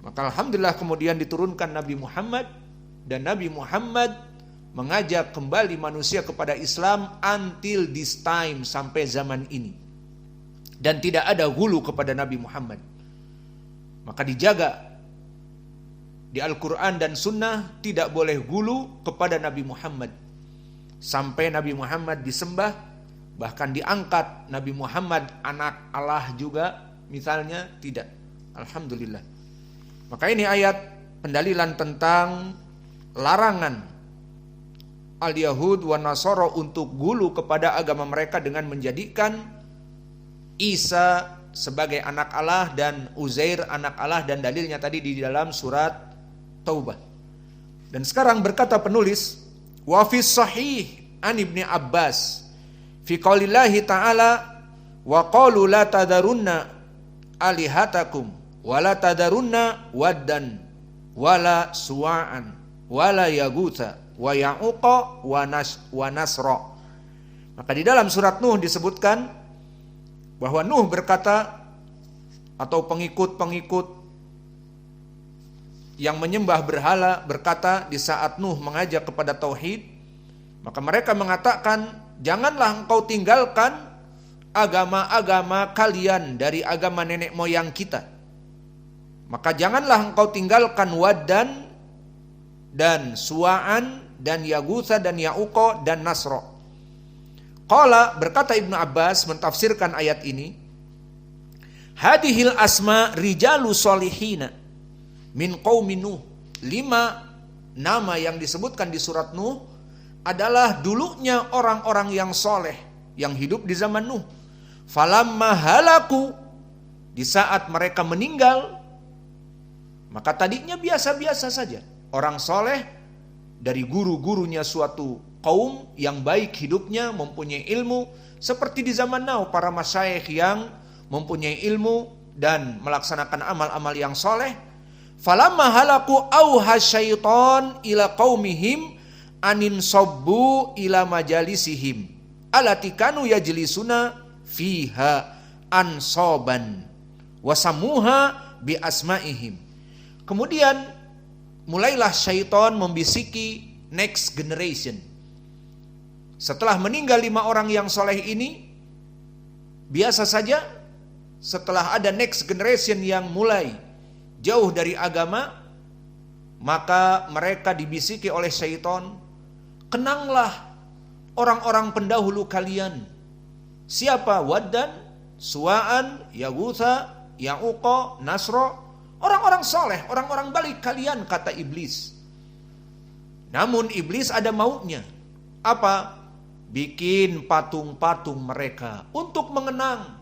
Maka alhamdulillah kemudian diturunkan Nabi Muhammad, dan Nabi Muhammad mengajak kembali manusia kepada Islam until this time, sampai zaman ini. Dan tidak ada hulu kepada Nabi Muhammad. Maka dijaga di Al-Quran dan Sunnah, tidak boleh hulu kepada Nabi Muhammad. Sampai Nabi Muhammad disembah, bahkan diangkat Nabi Muhammad anak Allah juga misalnya, tidak. Alhamdulillah. Maka ini ayat pendalilan tentang larangan al-Yahud wa Nasara untuk gulu kepada agama mereka dengan menjadikan Isa sebagai anak Allah dan Uzair anak Allah, dan dalilnya tadi di dalam surat Taubah. Dan sekarang berkata penulis, wa fis sahih an Ibnu Abbas fi qaulillahi ta'ala wa qalu la tadarunna alihatakum wala tadarunna waddan wala suwa'an wala yagutha wa ya'uqa wa nasra. Maka di dalam surat Nuh disebutkan bahwa Nuh berkata, atau pengikut-pengikut yang menyembah berhala berkata di saat Nuh mengajak kepada tauhid, maka mereka mengatakan, janganlah engkau tinggalkan agama-agama kalian dari agama nenek moyang kita. Maka janganlah engkau tinggalkan Waddan dan Suwa'an dan Yagutha dan Ya'uqa dan Nasra. Qala, berkata Ibnu Abbas mentafsirkan ayat ini, hadihil asma rijalu solihina min qaumi Nuh. 5 nama yang disebutkan di surat Nuh adalah dulunya orang-orang yang soleh yang hidup di zaman Nuh. Falamma halaku, di saat mereka meninggal, maka tadinya biasa-biasa saja. Orang soleh dari guru-gurunya suatu kaum yang baik hidupnya, mempunyai ilmu, seperti di zaman now para masyayikh yang mempunyai ilmu dan melaksanakan amal-amal yang soleh. Falamma halaku auha syaitan ila qaumihim anin sabbu ila majalisihim alati kanu yajlisuna fiha ansoban wasamuha bi asmaihim. Kemudian mulailah syaitan membisiki next generation. Setelah meninggal 5 orang yang soleh ini, biasa saja setelah ada next generation yang mulai jauh dari agama, maka mereka dibisiki oleh syaitan, kenanglah orang-orang pendahulu kalian. Siapa? Waddan, Suwa'an, Yagutha, Ya'uqa, Nasra. Orang-orang soleh, orang-orang balik kalian, kata iblis. Namun iblis ada maunya. Apa? Bikin patung-patung mereka untuk mengenang,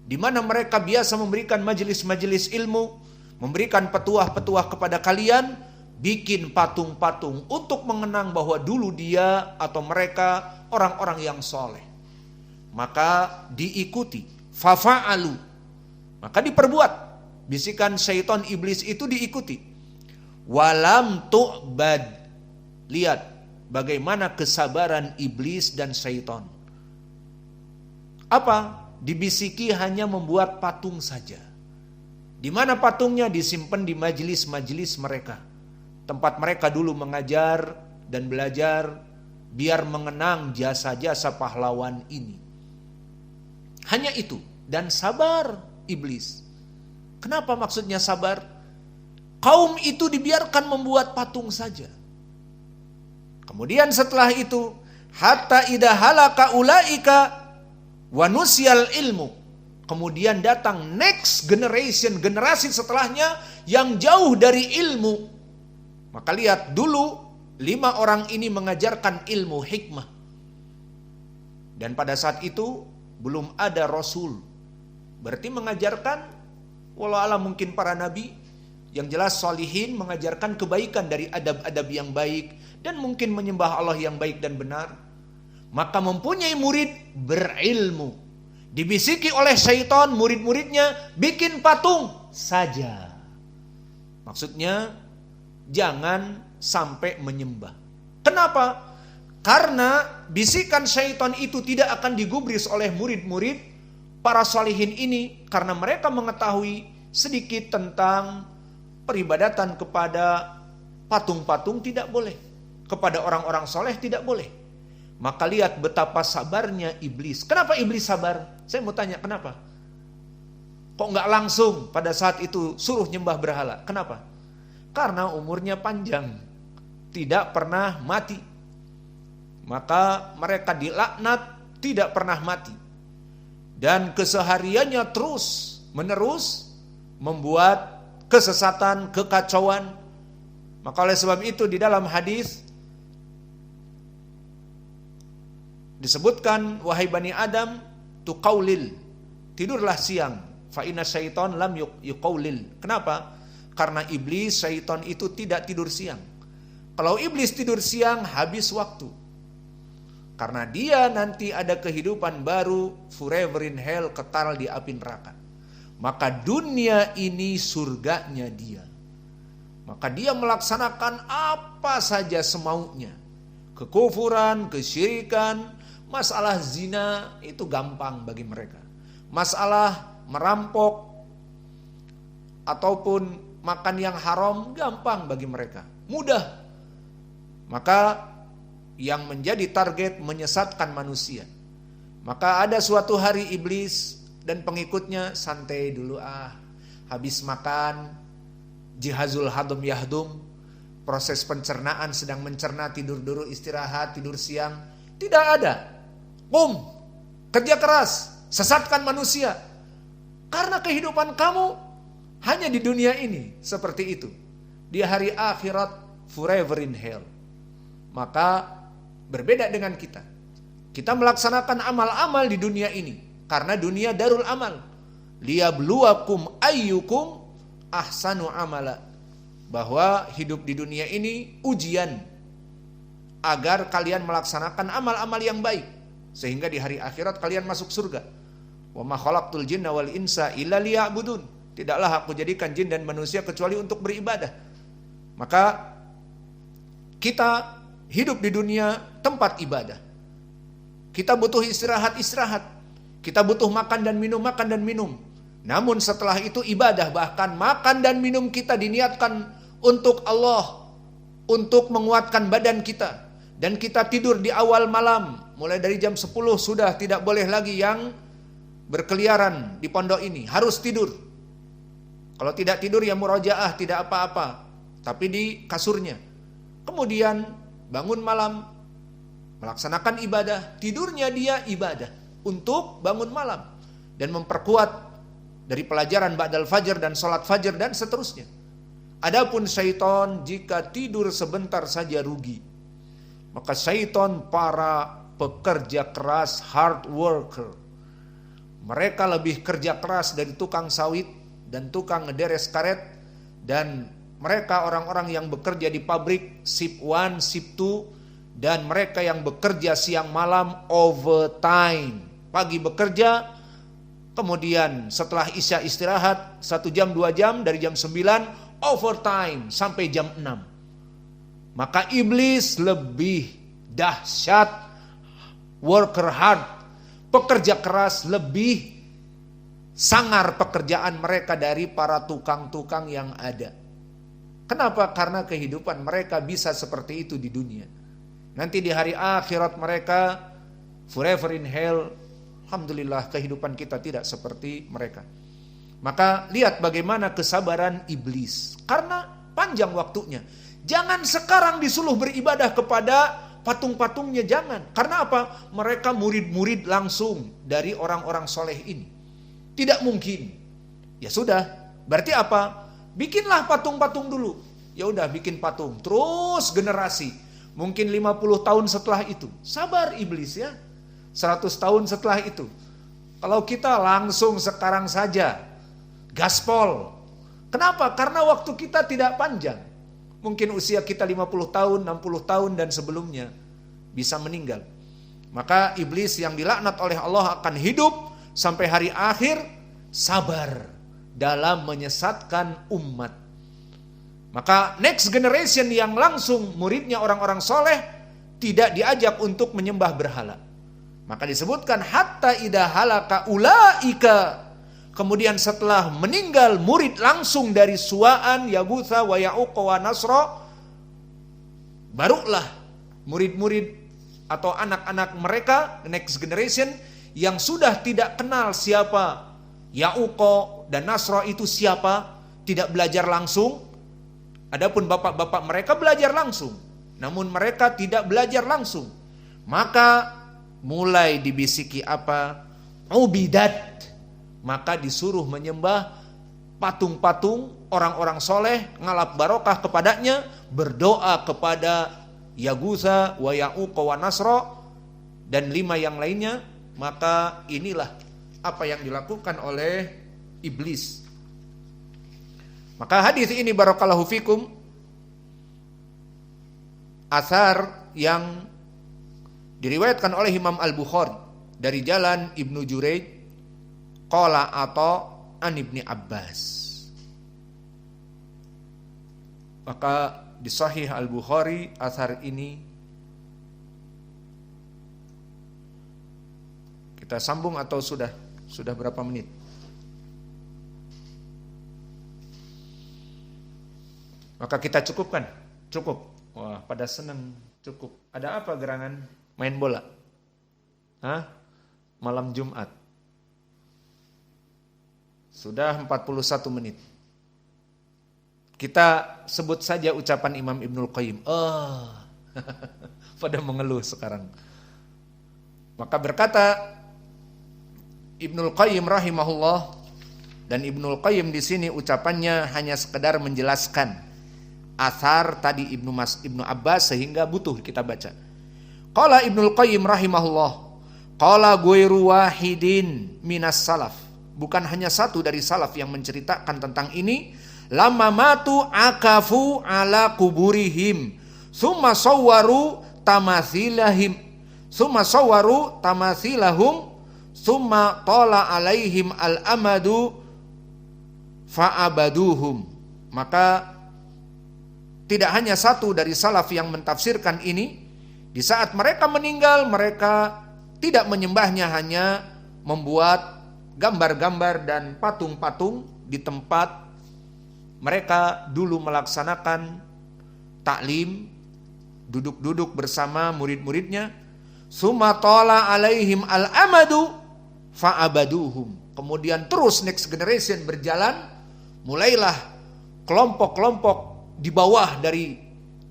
di mana mereka biasa memberikan majelis-majelis ilmu, memberikan petuah-petuah kepada kalian. Bikin patung-patung untuk mengenang bahwa dulu dia atau mereka orang-orang yang soleh. Maka diikuti, fafa'alu, maka diperbuat. Bisikan syaitan iblis itu diikuti. Walam tu'bad. Lihat bagaimana kesabaran iblis dan syaitan. Apa? Dibisiki hanya membuat patung saja. Di mana patungnya? Disimpan di majelis-majelis mereka. Tempat mereka dulu mengajar dan belajar, biar mengenang jasa-jasa pahlawan ini. Hanya itu. Dan sabar iblis. Kenapa maksudnya sabar? Kaum itu dibiarkan membuat patung saja. Kemudian setelah itu, hatta idha halaka ulaika wa nusyal ilmu. Kemudian datang next generation, generasi setelahnya yang jauh dari ilmu. Maka lihat dulu 5 orang ini mengajarkan ilmu hikmah. Dan pada saat itu belum ada Rasul. Berarti mengajarkan, walau alam mungkin para nabi, yang jelas solihin mengajarkan kebaikan dari adab-adab yang baik, dan mungkin menyembah Allah yang baik dan benar. Maka mempunyai murid berilmu. Dibisiki oleh syaitan, murid-muridnya bikin patung saja. Maksudnya jangan sampai menyembah. Kenapa? Karena bisikan syaitan itu tidak akan digubris oleh murid-murid para salihin ini, karena mereka mengetahui sedikit tentang peribadatan kepada patung-patung tidak boleh, kepada orang-orang soleh tidak boleh. Maka lihat betapa sabarnya iblis. Kenapa iblis sabar? Saya mau tanya, kenapa? Kok nggak langsung pada saat itu suruh nyembah berhala? Kenapa? Karena umurnya panjang, tidak pernah mati. Maka mereka dilaknat tidak pernah mati. Dan kesehariannya terus menerus membuat kesesatan, kekacauan. Maka oleh sebab itu di dalam hadis disebutkan, wahai Bani Adam, tuqaulil, tidurlah siang, fa inna syaitan lam yuqaulil. Kenapa? Karena iblis, syaitan itu tidak tidur siang. Kalau iblis tidur siang, habis waktu. Karena dia nanti ada kehidupan baru, forever in hell, kekal di api neraka. Maka dunia ini surganya dia. Maka dia melaksanakan apa saja semaunya. Kekufuran, kesyirikan, masalah zina itu gampang bagi mereka. Masalah merampok ataupun makan yang haram gampang bagi mereka. Mudah. Maka yang menjadi target menyesatkan manusia. Maka ada suatu hari iblis dan pengikutnya santai dulu, habis makan, jihazul hadum yahdum, proses pencernaan sedang mencerna, tidur dulu, istirahat, tidur siang. Tidak ada. Kerja keras, sesatkan manusia. Karena kehidupan kamu hanya di dunia ini, seperti itu. Di hari akhirat, forever in hell. Maka berbeda dengan kita. Kita melaksanakan amal-amal di dunia ini. Karena dunia darul amal. Liyabluwakum ayyukum ahsanu amala. Bahwa hidup di dunia ini ujian. Agar kalian melaksanakan amal-amal yang baik. Sehingga di hari akhirat kalian masuk surga. Wa ma khalaqtul jinna wal insa illa liya'budun. Tidaklah aku jadikan jin dan manusia kecuali untuk beribadah. Maka kita hidup di dunia tempat ibadah. Kita butuh istirahat. Kita butuh makan dan minum. Namun setelah itu ibadah, bahkan makan dan minum kita diniatkan untuk Allah, untuk menguatkan badan kita. Dan kita tidur di awal malam, mulai dari jam 10 sudah tidak boleh lagi yang berkeliaran di pondok ini, harus tidur. Kalau tidak tidur ya murojaah, tidak apa-apa, tapi di kasurnya. Kemudian bangun malam, melaksanakan ibadah, tidurnya dia ibadah untuk bangun malam dan memperkuat dari pelajaran ba'dal fajar dan salat fajar dan seterusnya. Adapun syaitan jika tidur sebentar saja rugi. Maka syaitan para pekerja keras, hard worker. Mereka lebih kerja keras dari tukang sawit dan tukang ngederes karet, dan mereka orang-orang yang bekerja di pabrik shift 1, shift 2, dan mereka yang bekerja siang malam overtime. Pagi bekerja, kemudian setelah isya istirahat 1 jam 2 jam, dari jam 9 overtime sampai jam 6. Maka iblis lebih dahsyat, worker hard, pekerja keras, lebih sangar pekerjaan mereka dari para tukang-tukang yang ada. Kenapa? Karena kehidupan mereka bisa seperti itu di dunia. Nanti di hari akhirat mereka forever in hell. Alhamdulillah kehidupan kita tidak seperti mereka. Maka lihat bagaimana kesabaran iblis. Karena panjang waktunya. Jangan sekarang disuruh beribadah kepada patung-patungnya, jangan. Karena apa? Mereka murid-murid langsung dari orang-orang soleh ini. Tidak mungkin. Ya sudah, berarti apa? Bikinlah patung-patung dulu. Ya udah bikin patung. Terus generasi. Mungkin 50 tahun setelah itu. Sabar iblis ya. 100 tahun setelah itu. Kalau kita langsung sekarang saja gaspol. Kenapa? Karena waktu kita tidak panjang. Mungkin usia kita 50 tahun, 60 tahun dan sebelumnya bisa meninggal. Maka iblis yang dilaknat oleh Allah akan hidup sampai hari akhir, sabar dalam menyesatkan umat. Maka next generation yang langsung muridnya orang-orang soleh tidak diajak untuk menyembah berhala. Maka disebutkan hatta idza halaka ulaika, kemudian setelah meninggal murid langsung dari Suwa'an, Yaghutha, wa Ya'uqa, wa Nasra, barulah murid-murid atau anak-anak mereka, next generation, yang sudah tidak kenal siapa Ya'uqa dan Nasra itu siapa, tidak belajar langsung. Adapun bapak-bapak mereka belajar langsung, namun mereka tidak belajar langsung. Maka mulai dibisiki apa? Ubidat. Maka disuruh menyembah patung-patung orang-orang soleh, ngalap barokah kepadanya, berdoa kepada Yaghutha, wa Ya'uqa, wa Nasra, dan 5 yang lainnya. Maka inilah apa yang dilakukan oleh iblis. Maka hadis ini barakallahu fikum, athar yang diriwayatkan oleh Imam Al-Bukhari dari jalan Ibnu Juraij qala atau an Ibni Abbas. Maka di Sahih Al-Bukhari athar ini kita sambung atau sudah berapa menit? Maka kita cukupkan. Cukup. Wah, pada senang cukup. Ada apa gerangan main bola? Hah? Malam Jumat. Sudah 41 menit. Kita sebut saja ucapan Imam Ibnul Qayyim. Pada mengeluh sekarang. Maka berkata Ibnul Qayyim rahimahullah, dan Ibnul Qayyim di sini ucapannya hanya sekedar menjelaskan athar tadi Ibnu Abbas sehingga butuh kita baca. Qala Ibnul Qayyim rahimahullah, qala ghairu wahidin minas salaf. Bukan hanya satu dari salaf yang menceritakan tentang ini. Lama matu akafu ala kuburihim summa sawwaru tamathilahum summa tala alaihim al-amadu fa'abaduhum. Maka tidak hanya satu dari salaf yang mentafsirkan ini. Di saat mereka meninggal, mereka tidak menyembahnya, hanya membuat gambar-gambar dan patung-patung di tempat mereka dulu melaksanakan taklim, duduk-duduk bersama murid-muridnya. Summa tala alaihim al-amadu fa'abaduhum. Kemudian terus next generation berjalan, mulailah kelompok-kelompok di bawah dari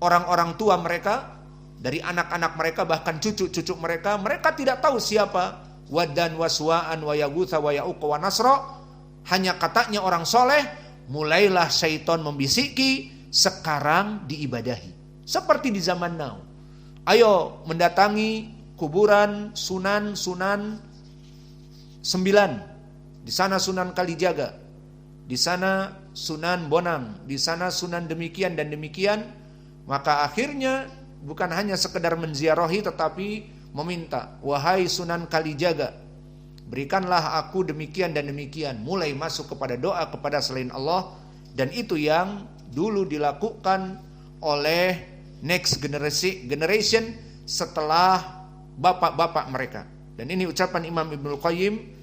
orang-orang tua mereka, dari anak-anak mereka, bahkan cucu-cucu mereka. Mereka tidak tahu siapa Waddan wa Suwa'an wa Yaghutha wa Ya'uqa wa Nasra, hanya katanya orang soleh. Mulailah syaitan membisiki, sekarang diibadahi. Seperti di zaman now. Ayo mendatangi kuburan Sunan 9. Di sana Sunan Kalijaga, di sana Sunan Bonang, di sana Sunan demikian dan demikian. Maka akhirnya bukan hanya sekedar menziarahi, tetapi meminta, wahai Sunan Kalijaga, berikanlah aku demikian dan demikian. Mulai masuk kepada doa kepada selain Allah. Dan itu yang dulu dilakukan oleh next generation setelah bapak-bapak mereka. Dan ini ucapan Imam Ibnul Qayyim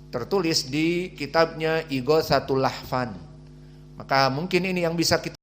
tertulis di kitabnya Ighatsatul Lahfan. Maka mungkin ini yang bisa kita